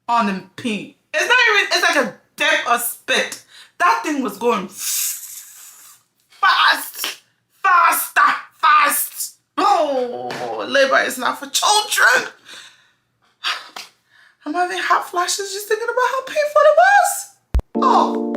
on the pin. It's not even, it's like a dip of spit. That thing was going fast, faster, fast. Oh, labor is not for children. I'm having hot flashes just thinking about how painful it was. Oh.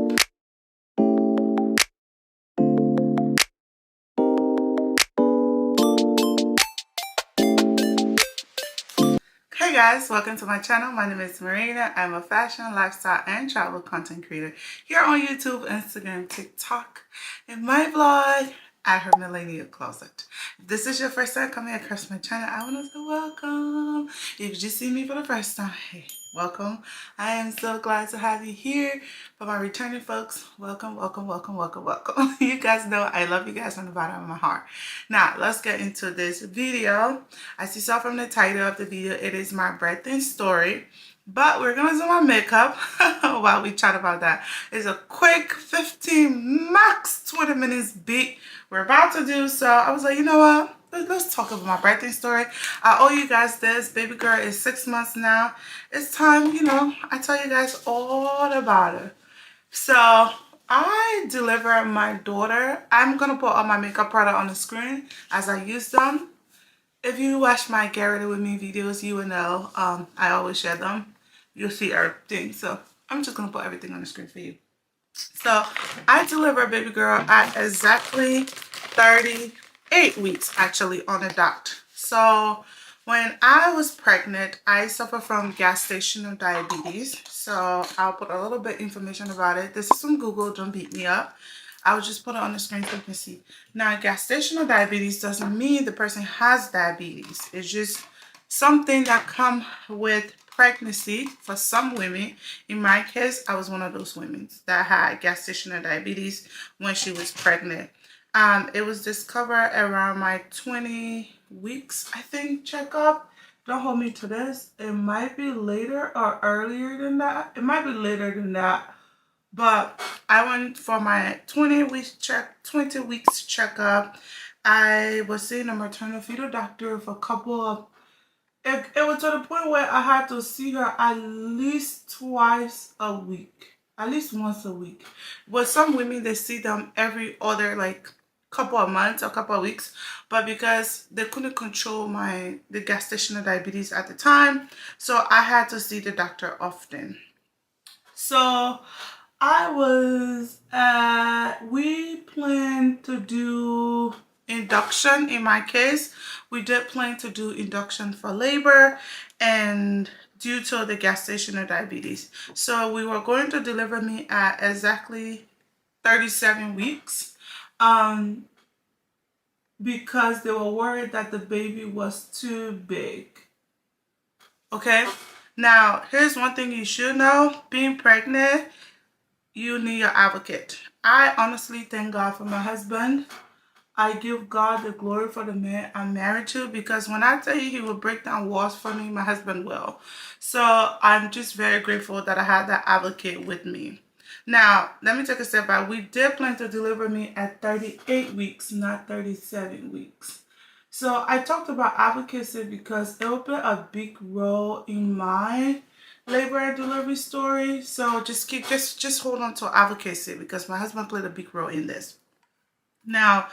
Hey guys, welcome to my channel. My name is Marina. I'm a fashion, lifestyle, and travel content creator here on YouTube, Instagram, TikTok, and my vlog at her millennial closet. If this is your first time coming across my channel, I want to say welcome. If you just see me for the first time, hey, welcome. I am so glad to have you here. For my returning folks, welcome, welcome, welcome, welcome, welcome. You guys know I love you guys from the bottom of my heart. Now, let's get into this video. As you saw from the title of the video, it is my birthday story. But we're going to do my makeup while we chat about that. It's a quick 15, max 20 minutes beat we're about to do. So I was like, you know what? Let's talk about my birthday story. I owe you guys this. Baby girl is 6 months now. It's time, you know, I tell you guys all about her. So I deliver my daughter. I'm going to put all my makeup product on the screen as I use them. If you watch my Get Ready With Me videos, you will know I always share them. You'll see everything. So I'm just going to put everything on the screen for you. So I delivered baby girl at exactly 38 weeks actually on the dot. So when I was pregnant, I suffer from gestational diabetes. So I'll put a little bit information about it. This is from Google, don't beat me up. I'll just put it on the screen so you can see. Now, gestational diabetes doesn't mean the person has diabetes. It's just something that comes with pregnancy for some women. In my case, I was one of those women that had gestational diabetes when she was pregnant. It was discovered around my 20 weeks, I think, checkup. Don't hold me to this. It might be later or earlier than that. It might be later than that. But I went for my 20 weeks checkup. I was seeing a maternal fetal doctor for a couple of it was to the point where I had to see her at least twice a week, at least once a week. But some women, they see them every other like couple of months or couple of weeks. But because they couldn't control the gestational diabetes at the time, so I had to see the doctor often. So we planned to do induction. In my case, we did plan to do induction for labor and due to the gestational diabetes. So we were going to deliver me at exactly 37 weeks because they were worried that the baby was too big. Okay, now here's one thing you should know. Being pregnant, you need your advocate. I honestly thank God for my husband. I give God the glory for the man I'm married to, because when I tell you he will break down walls for me, my husband will. So I'm just very grateful that I had that advocate with me. Now, let me take a step back. We did plan to deliver me at 38 weeks, not 37 weeks. So I talked about advocacy because it will play a big role in my labor and delivery story. So just hold on to advocacy because my husband played a big role in this. Now,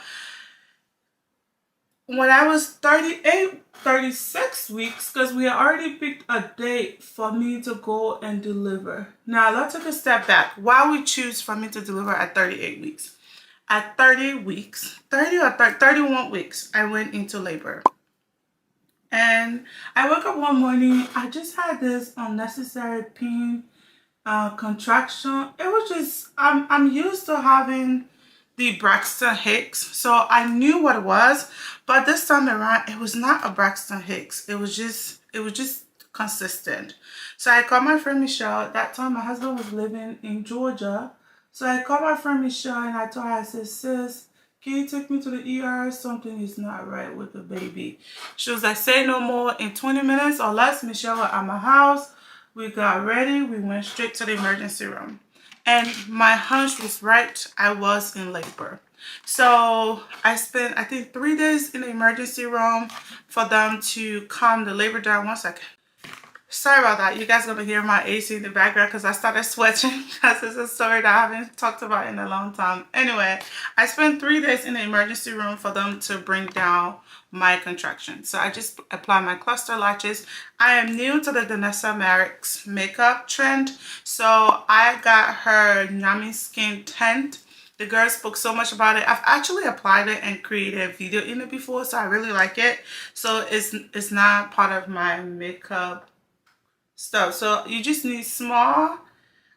when I was 36 weeks, because we already picked a date for me to go and deliver. Now, let's take a step back. Why we choose for me to deliver at 38 weeks? At 30 weeks, 31 weeks, I went into labor. And I woke up one morning, I just had this unnecessary pain, contraction. It was just, I'm used to having the Braxton Hicks, so I knew what it was, but this time around it was not a Braxton Hicks. It was just consistent. So I called my friend Michelle. At that time my husband was living in Georgia, so I called my friend Michelle and I told her, I said, sis, can you take me to the ER? Something is not right with the baby. She was like, say no more. In 20 minutes or less, Michelle was at my house. We got ready. We went straight to the emergency room. And my hunch was right. I was in labor. So I spent, I think, 3 days in the emergency room for them to calm the labor down. 1 second. Sorry about that. You guys gonna hear my AC in the background because I started sweating because it's a story that I haven't talked about in a long time. Anyway, I spent 3 days in the emergency room for them to bring down my contractions. So I just apply my cluster latches. I am new to the Danessa Merrick's makeup trend. So I got her Yummy Skin Tint. The girl spoke so much about it. I've actually applied it and created a video in it before, so I really like it. So it's not part of my makeup stuff. So you just need small.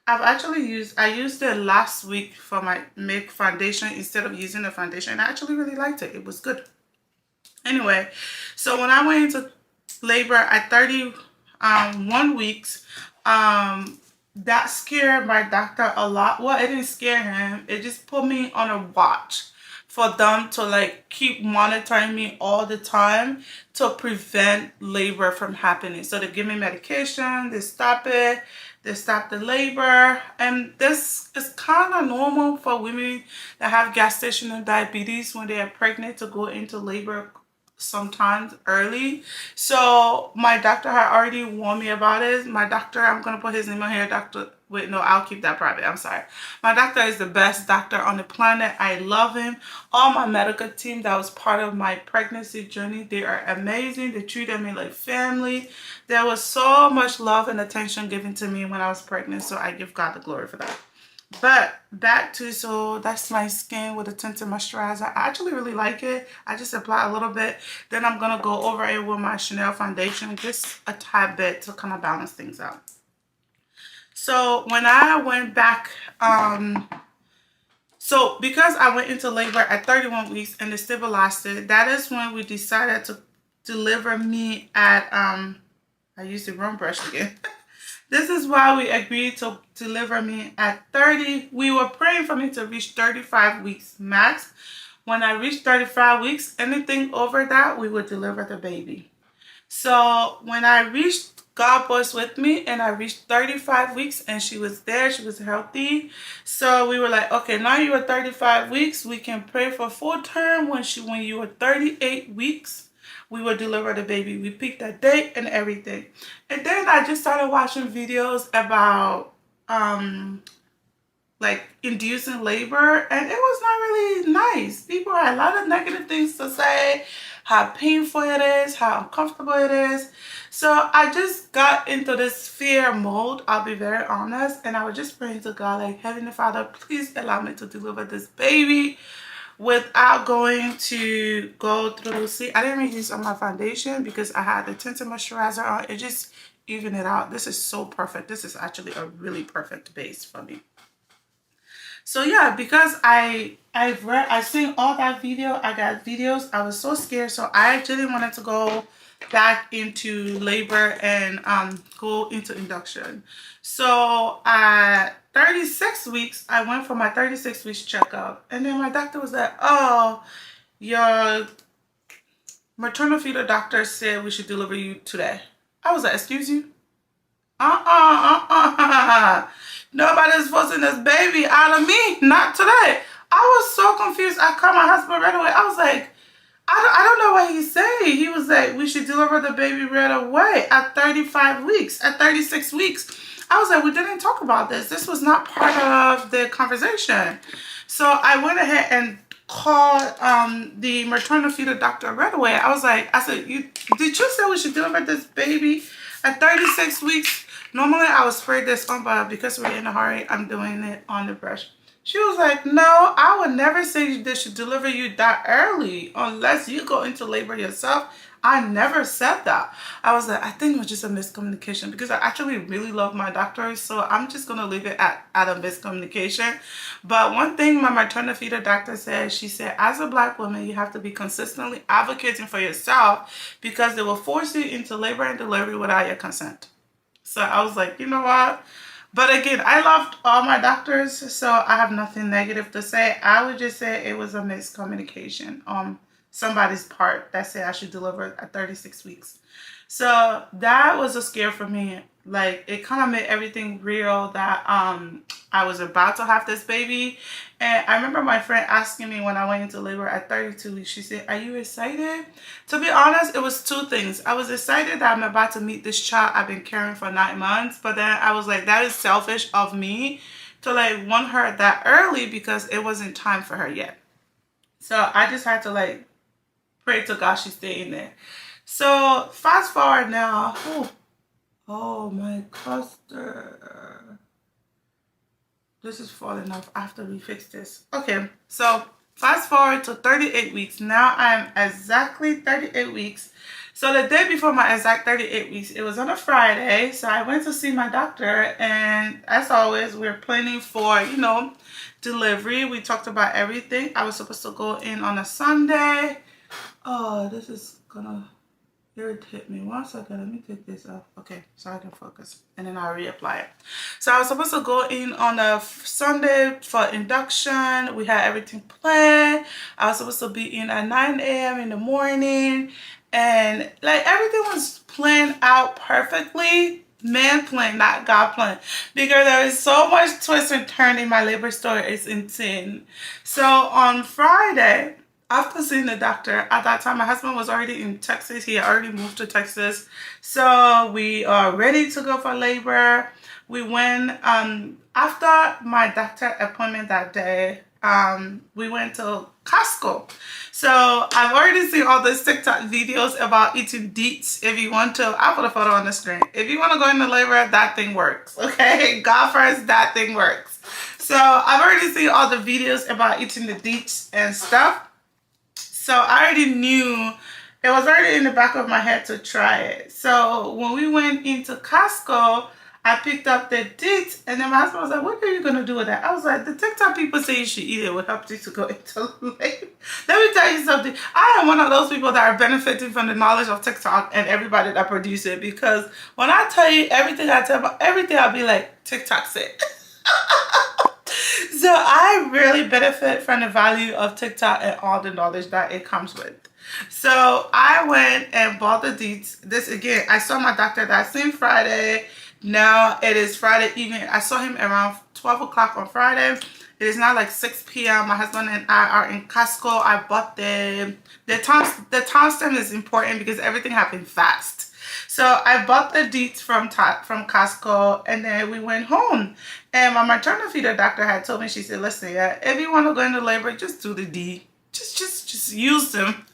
I used it last week for my make foundation instead of using the foundation. I actually really liked it. It was good. Anyway, so when I went into labor at 31 weeks, that scared my doctor a lot. Well, it didn't scare him. It just put me on a watch for them to like keep monitoring me all the time to prevent labor from happening. So they give me medication, they stop it, they stop the labor. And this is kind of normal for women that have gestational diabetes when they are pregnant to go into labor sometimes early. So my doctor had already warned me about it. My doctor, I'm gonna put his name on here, Dr. Wait, no, I'll keep that private. I'm sorry. My doctor is the best doctor on the planet. I love him. All my medical team that was part of my pregnancy journey, they are amazing. They treated me like family. There was so much love and attention given to me when I was pregnant, so I give God the glory for that. But back to, so that's my skin with a tinted moisturizer. I actually really like it. I just apply a little bit, then I'm gonna go over it with my Chanel foundation, just a tad bit to kind of balance things out. So when I went back, so because I went into labor at 31 weeks and it stabilized it, that is when we decided to deliver me at I used the wrong brush again. This is why we agreed to deliver me at 30. We were praying for me to reach 35 weeks max. When I reached 35 weeks, anything over that, we would deliver the baby. So when I reached, God was with me and I reached 35 weeks and she was there, she was healthy. So we were like, okay, now you are 35 weeks. We can pray for full term. When you were 38 weeks, we would deliver the baby. We picked a date and everything. And then I just started watching videos about like inducing labor, and it was not really nice. People had a lot of negative things to say, how painful it is, how uncomfortable it is. So I just got into this fear mode, I'll be very honest, and I was just praying to God like, Heavenly Father, please allow me to deliver this baby without going to go through. See, I didn't use on my foundation because I had the tinted moisturizer on. It just evened it out. This is so perfect. This is actually a really perfect base for me. So yeah, because I've seen all that video, I got videos, I was so scared, so I actually wanted to go back into labor and go into induction. So at 36 weeks, I went for my 36 weeks checkup, and then my doctor was like, oh, your maternal fetal doctor said we should deliver you today. I was like, excuse you? Nobody's forcing this baby out of me, not today. I was so confused. I called my husband right away. I was like, I don't know what he's saying. He was like, we should deliver the baby right away at 35 weeks, at 36 weeks. I was like, we didn't talk about this. This was not part of the conversation. So I went ahead and called the maternal fetal doctor right away. I said, did you say we should deliver this baby at 36 weeks? Normally I would spray this on, but because we're in a hurry, I'm doing it on the brush. She was like, no, I would never say they should deliver you that early unless you go into labor yourself. I never said that. I was like, I think it was just a miscommunication because I actually really love my doctor. So I'm just going to leave it at a miscommunication. But one thing my maternal fetal doctor said, she said, as a Black woman, you have to be consistently advocating for yourself because they will force you into labor and delivery without your consent. So I was like, you know what? But again, I loved all my doctors, so I have nothing negative to say. I would just say it was a miscommunication on somebody's part that said I should deliver at 36 weeks. So that was a scare for me. Like, it kind of made everything real that I I was about to have this baby. And I remember my friend asking me when I went into labor at 32 weeks, she said, are you excited? To be honest, it was two things. I was excited that I'm about to meet this child I've been carrying for 9 months. But then I was like, that is selfish of me to like want her that early because it wasn't time for her yet. So I just had to like pray to God she stay in there. So fast forward now. Oh my cluster. This is falling off after we fix this. Okay, so fast forward to 38 weeks. Now I'm exactly 38 weeks. So the day before my exact 38 weeks, it was on a Friday. So I went to see my doctor, and as always, we're planning for, you know, delivery. We talked about everything. I was supposed to go in on a Sunday. Oh, this is gonna irritate me. 1 second, let me take this off. Okay, so I can focus, and then I'll reapply it. So I was supposed to go in on a Sunday for induction. We had everything planned. I was supposed to be in at 9 a.m. in the morning, and like everything was planned out perfectly. Man plan, not God plan, because there is so much twist and turn in my labor story. It's insane. So on Friday, after seeing the doctor, at that time my husband was already in Texas. He had already moved to Texas, so we are ready to go for labor. We went after my doctor appointment that day. We went to Costco. So I've already seen all these TikTok videos about eating deets. If you want to, I'll put a photo on the screen. If you want to go into labor, that thing works. Okay, God first, that thing works. So I've already seen all the videos about eating the deets and stuff. So I already knew, it was already in the back of my head to try it. So when we went into Costco, I picked up the deets, and then my husband was like, what are you going to do with that? I was like, the TikTok people say you should eat it. It will help you to go into labor. Let me tell you something. I am one of those people that are benefiting from the knowledge of TikTok and everybody that produces it, because when I tell you everything I tell about everything, I'll be like, TikTok said. So I really benefit from the value of TikTok and all the knowledge that it comes with. So I went and bought the deets. This again, I saw my doctor that same Friday. Now it is Friday evening. I saw him around 12 o'clock on Friday. It is now like 6 p.m. My husband and I are in Costco. I bought the timestamp is important because everything happened fast. So I bought the deets from Costco, and then we went home. And my maternal feeder doctor had told me, she said, listen, yeah, if you want to go into labor, just do the D. Just use them.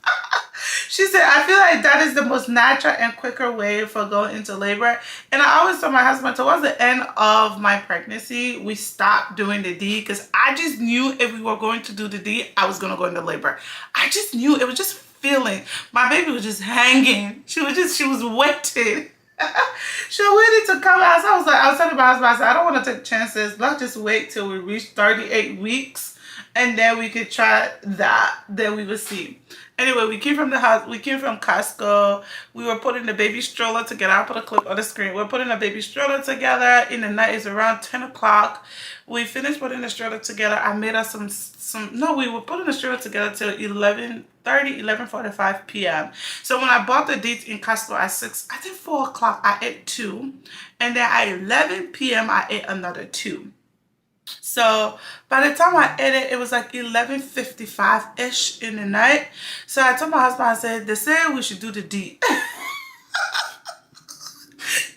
She said, I feel like that is the most natural and quicker way for going into labor. And I always told my husband, towards the end of my pregnancy, we stopped doing the D, because I just knew if we were going to do the D, I was going to go into labor. I just knew. It was just feeling. My baby was just hanging. She was waiting. She waited to come out. So I was telling my husband, I said, I don't want to take chances. Let's just wait till we reach 38 weeks, and then we could try that. Then we will see. Anyway, we came from the house. We came from Costco. We were putting the baby stroller together. I'll put a clip on the screen. We're putting a baby stroller together. In the night, it's around 10 o'clock. We finished putting the stroller together. I made us no, we were putting the stroller together till 11:45 p.m. So when I bought the deets in Costco at 6, I think 4 o'clock, I ate 2. And then at 11 p.m., I ate another 2. So by the time I ate it, it was like 11:55-ish in the night. So I told my husband, I said, they said we should do the D.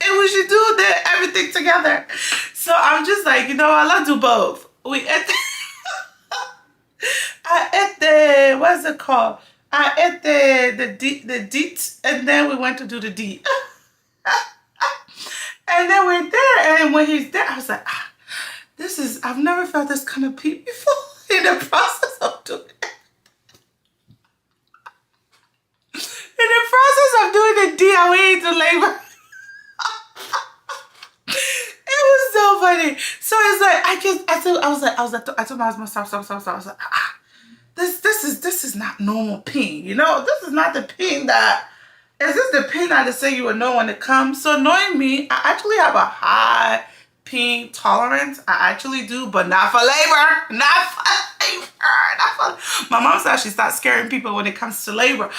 And we should do everything together. So I'm just like, you know what, let's do both. We ate I ate the, what's it called? I ate the deets, and then we went to do the D. And then we're there, and when he's there, I was like, I've never felt this kind of peak before in the process of doing it. In the process of doing the D, I went into labor. It was so funny. So it's like, I told my husband, stop. I was like, this is not normal pain, you know? This is not the pain that, is this the pain that they say you will know when it comes? So knowing me, I actually have a high pain tolerance. I actually do, but not for labor. Not for labor. My mom said she starts scaring people when it comes to labor.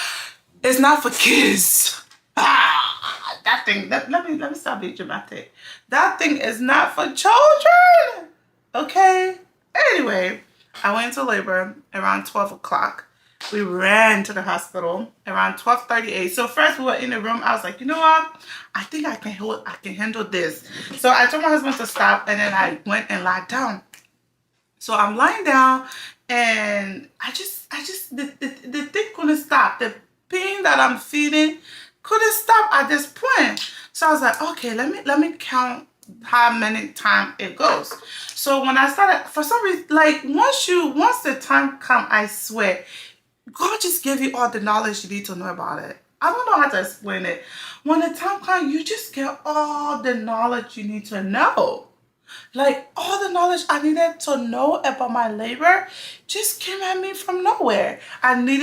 It's not for kids. That thing, let me stop being dramatic. That thing is not for children. Okay. Anyway, I went into labor around 12 o'clock. We ran to the hospital around 12:38. So first we were in the room. I was like, you know what? I think I can handle this. So I told my husband to stop, and then I went and lied down. So I'm lying down, and the thing couldn't stop. The pain that I'm feeling couldn't stop at this point. So I was like, okay, let me count how many times it goes. So when I started, for some reason, like once the time come, I swear, God just gave you all the knowledge you need to know about it. I don't know how to explain it. When the time comes, you just get all the knowledge you need to know. Like all the knowledge I needed to know about my labor just came at me from nowhere. I knew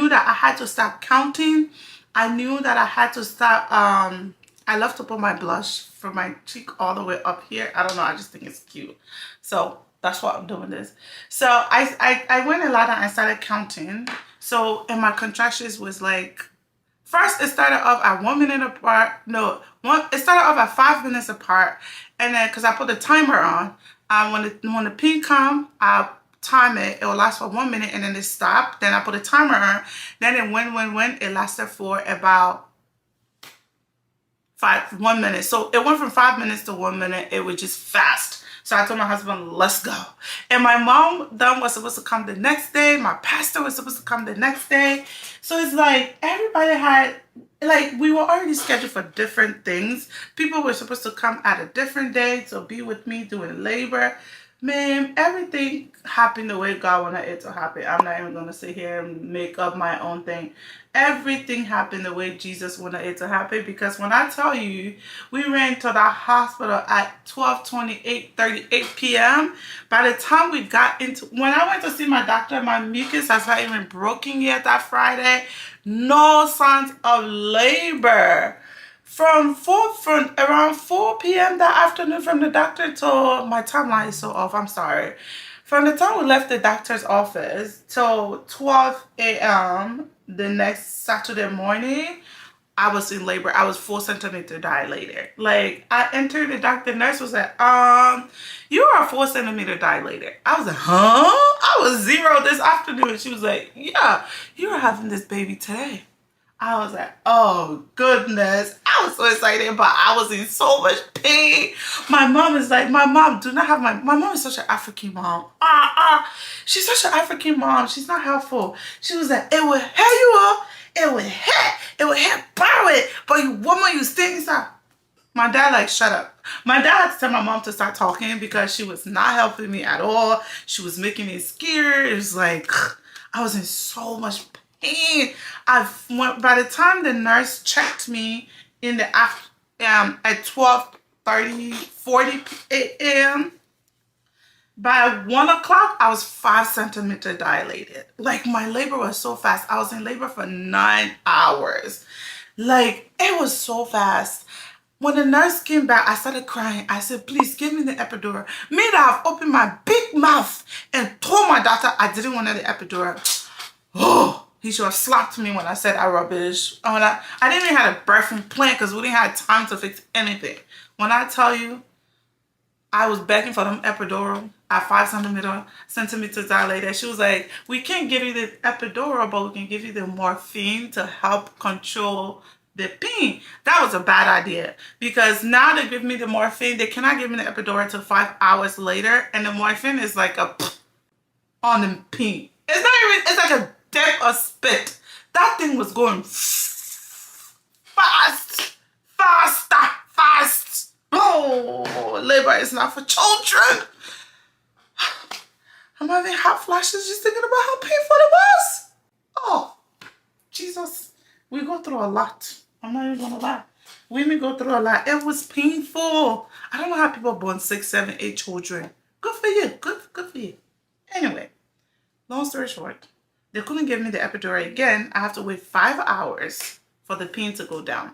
that I had to stop counting. I knew that I had to stop. I love to put my blush from my cheek all the way up here. I don't know. I just think it's cute. So that's why I'm doing this. So I went and lied down and started counting. So, and my contractions was like, first it started off at 1 minute apart. No, it started off at 5 minutes apart. And then, because I put the timer on, when the pin come, I time it. It will last for 1 minute and then it stopped. Then I put a timer on. Then it went. It lasted for about 1 minute. So it went from 5 minutes to 1 minute. It was just fast. So I told my husband, let's go. And my mom then was supposed to come the next day. My pastor was supposed to come the next day. So it's like everybody had, like we were already scheduled for different things. People were supposed to come at a different day to be with me doing labor. Man, everything happened the way God wanted it to happen. I'm not even going to sit here and make up my own thing. Everything happened the way Jesus wanted it to happen. Because when I tell you, we ran to the hospital at 12:38 p.m. By the time we got when I went to see my doctor, my mucus has not even broken yet that Friday. No signs of labor. From around 4 p.m. that afternoon from the doctor till my timeline is so off, I'm sorry. From the time we left the doctor's office till 12 a.m. the next Saturday morning, I was in labor. I was 4 centimeter dilated. Like I entered, the nurse was like, you are 4 centimeter dilated. I was like, huh? I was 0 this afternoon. She was like, yeah, you are having this baby today. I was like, oh goodness. I was so excited, but I was in so much pain. My mom is like, my mom is such an African mom. She's such an African mom. She's not helpful. She was like, it will hair you up. It will hair borrow it. But you woman, you stay inside. My dad like, shut up. My dad had to tell my mom to start talking because she was not helping me at all. She was making me scared. It was like, I was in so much pain. By the time the nurse checked me in the at 40 a.m. by 1 o'clock, I was 5 centimeter dilated. Like my labor was so fast. I was in labor for 9 hours. Like it was so fast. When the nurse came back, I started crying. I said, please give me the epidural. Me that I've opened my big mouth and told my doctor I didn't want the epidural. Oh. He should have slapped me when I said I rubbish. I didn't even have a birthing plan because we didn't have time to fix anything. When I tell you, I was begging for them epidural at 5 centimeters dilated. She was like, we can't give you the epidural, but we can give you the morphine to help control the pain. That was a bad idea because now they give me the morphine. They cannot give me the epidural until 5 hours later. And the morphine is like on the pain. It's not even, it's like a dip of spit. That thing was going fast. Oh, labor is not for children. I'm having hot flashes just thinking about how painful it was. Oh, Jesus. We go through a lot. I'm not even gonna lie. Women go through a lot. It was painful. I don't know how people are born 6, 7, 8 children. Good for you. Good for you. Anyway, long story short, they couldn't give me the epidural again. I have to wait 5 hours for the pain to go down.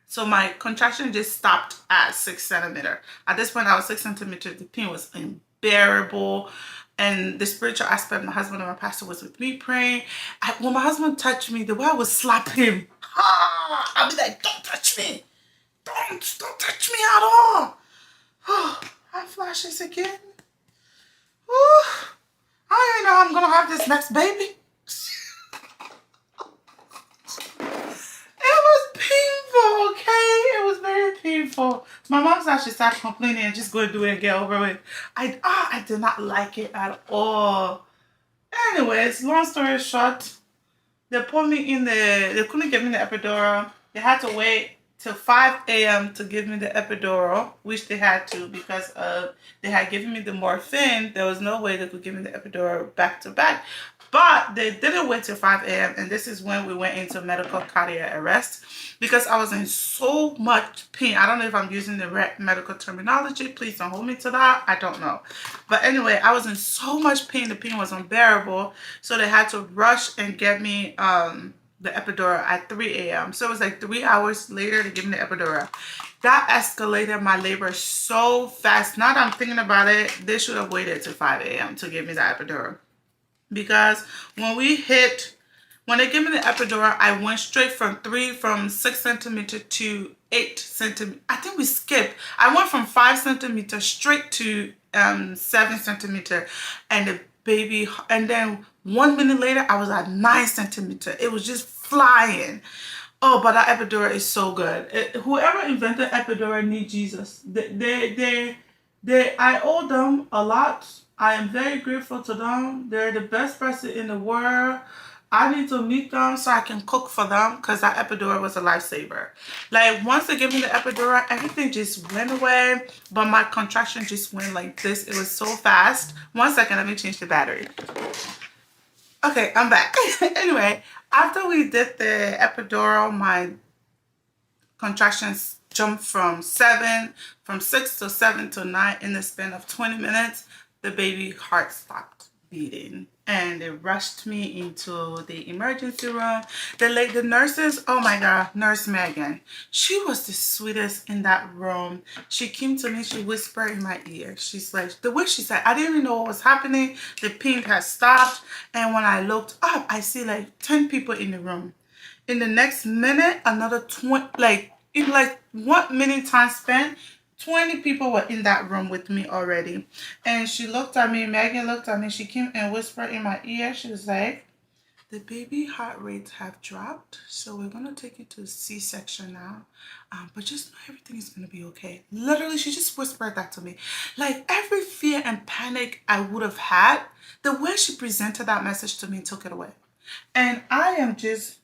So my contraction just stopped at 6 centimeter. At this point, I was 6 centimeters. The pain was unbearable. And the spiritual aspect, my husband and my pastor was with me praying. When my husband touched me, the way I would slap him, I'll be like, don't touch me. Don't touch me at all. Oh, I flashes again. have this next baby? It was painful, okay? It was very painful. My mom's actually started complaining and just go and do it and get over it. I did not like it at all. Anyways, long story short, they put me in they couldn't give me the epidural. They had to wait till 5 a.m. to give me the epidural, which they had to because they had given me the morphine. There was no way they could give me the epidural back to back. But they didn't wait till 5 a.m. and this is when we went into medical cardiac arrest because I was in so much pain. I don't know if I'm using the right medical terminology. Please don't hold me to that. I don't know. But anyway, I was in so much pain. The pain was unbearable. So they had to rush and get me the epidural at 3 a.m. So it was like 3 hours later to give me the epidural. That escalated my labor so fast. Now that I'm thinking about it, they should have waited till 5 a.m. to give me the epidural. Because when they gave me the epidural, I went straight from 6 centimeters to 8 centimeters. I think we skipped. I went from 5 centimeters straight to 7 centimeters, and the baby, and then 1 minute later, I was at 9 centimeters. It was just flying. Oh, but that epidural is so good. Whoever invented epidural need Jesus. I owe them a lot. I am very grateful to them. They're the best person in the world. I need to meet them so I can cook for them because that epidural was a lifesaver. Like, once they gave me the epidural, everything just went away, but my contraction just went like this. It was so fast. 1 second, let me change the battery. Okay, I'm back. Anyway, after we did the epidural, my contractions jumped from 6 to 7 to 9 in the span of 20 minutes. The baby heart stopped beating and they rushed me into the emergency room. The nurses, oh my God, Nurse Megan, she was the sweetest in that room. She came to me, she whispered in my ear. She's like, the way she said, I didn't even know what was happening. The pain had stopped. And when I looked up, I see like 10 people in the room. In the next minute, another 20, in 1 minute time spent, 20 people were in that room with me already. And she looked at me, Megan looked at me, she came and whispered in my ear, she was like, the baby heart rates have dropped, so we're going to take you to C-section now. But just know everything is going to be okay. Literally, she just whispered that to me. Like, every fear and panic I would have had, the way she presented that message to me took it away. And I am just...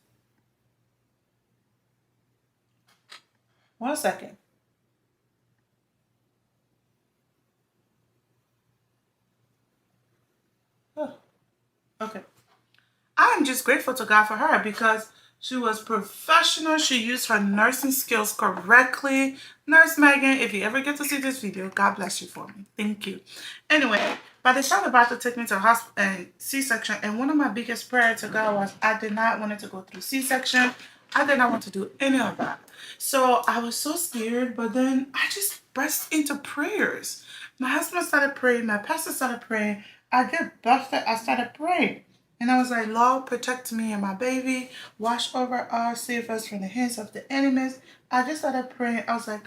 1 second. Oh, okay. I'm just grateful to God for her because she was professional. She used her nursing skills correctly. Nurse Megan, if you ever get to see this video, God bless you for me. Thank you. Anyway, by the time about to take me to hospital and C-section, and one of my biggest prayers to God was I did not want it to go through C-section. I did not want to do any of that. So I was so scared, but then I just burst into prayers. My husband started praying. My pastor started praying. I started praying. And I was like, Lord, protect me and my baby. Watch over us. Save us from the hands of the enemies. I just started praying. I was like,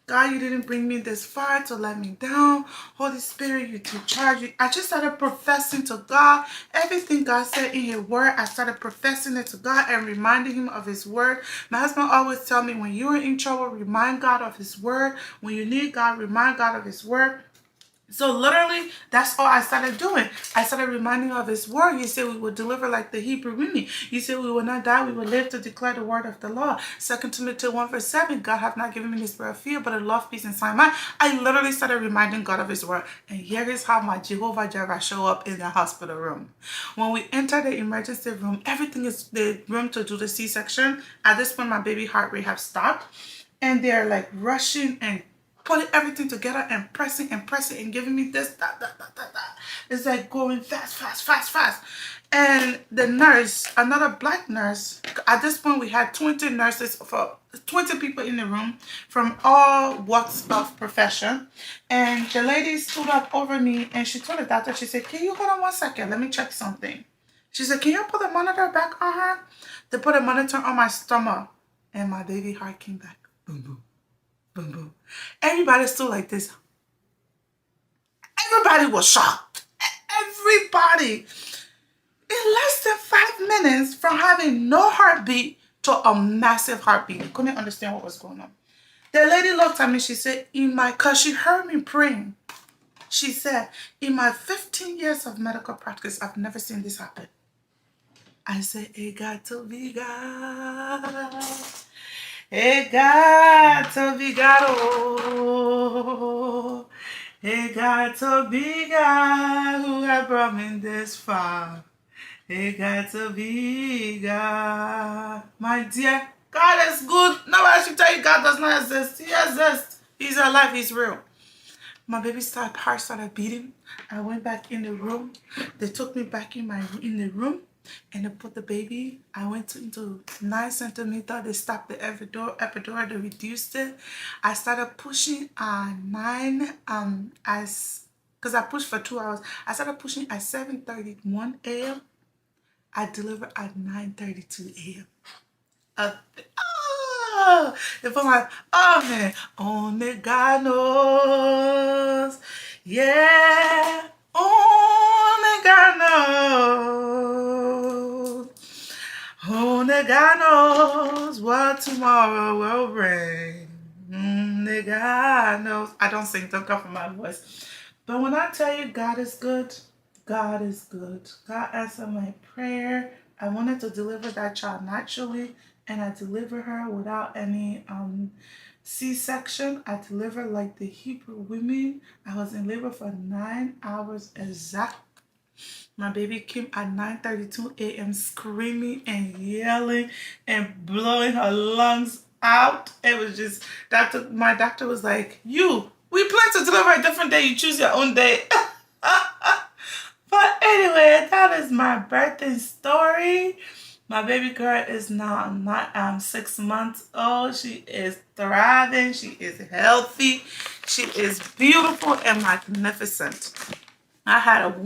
God, you didn't bring me this far to let me down. Holy Spirit, you take charge. I just started professing to God. Everything God said in his word, I started professing it to God and reminding him of his word. My husband always tell me, when you're in trouble, remind God of his word. When you need God, remind God of his word. So literally, that's all I started doing. I started reminding of his word. He said we would deliver like the Hebrew women. He said we will not die, we will live to declare the word of the Lord. 2 Timothy 1:7, God hath not given me the spirit of fear, but a love, peace, and sound mind. I literally started reminding God of his word. And here is how my Jehovah Jireh show up in the hospital room. When we enter the emergency room, everything is the room to do the C-section. At this point, my baby heart rate have stopped. And they're like rushing and putting everything together and pressing and giving me this, that. It's like going fast. And the nurse, another black nurse, at this point we had 20 nurses, for 20 people in the room from all walks of profession. And the lady stood up over me and she told the doctor, she said, can you hold on 1 second? Let me check something. She said, can you put the monitor back on her? They put a monitor on my stomach and my baby heart came back. Boom, boom. Boom, boom. Everybody's still like this. Everybody was shocked. Everybody. In less than 5 minutes, from having no heartbeat to a massive heartbeat. I couldn't understand what was going on. The lady looked at me. She said, because she heard me praying. She said, in my 15 years of medical practice, I've never seen this happen. I said, it got to be God. It got to be God. Oh, it got to be God who had brought me this far. It got to be God. My dear, God is good. Nobody should tell you God does not exist. He exists. He's alive. He's real. My baby's heart started beating. I went back in the room. They took me back in the room and they put the baby. I went into 9 centimeter. They stopped the epidural. They reduced it. I started pushing 9 because I pushed for 2 hours. I started pushing at 7:31 a.m. I delivered at 9:32 a.m. If I'm like, oh man, only God knows. Yeah, only God knows. Only God knows what tomorrow will bring. Only God knows. I don't sing, don't come from my voice. But when I tell you God is good, God is good. God answered my prayer. I wanted to deliver that child naturally, and I delivered her without any C-section. I delivered like the Hebrew women. I was in labor for 9 hours exact. My baby came at 9:32 a.m. screaming and yelling and blowing her lungs out. It was just, my doctor was like, we plan to deliver a different day. You choose your own day. But anyway, that is my birthday story. My baby girl is now 6 months old. She is thriving. She is healthy. She is beautiful and magnificent. I have a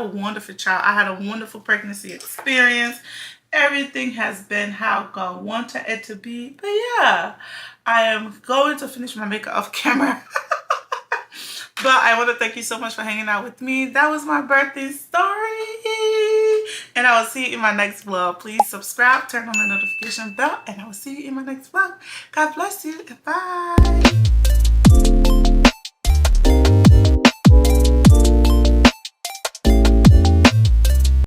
wonderful child. I had a wonderful pregnancy experience. Everything has been how God wanted it to be. But yeah, I am going to finish my makeup off camera. But I want to thank you so much for hanging out with me. That was my birthday story. And I will see you in my next vlog. Please subscribe, turn on the notification bell, and I will see you in my next vlog. God bless you, and bye.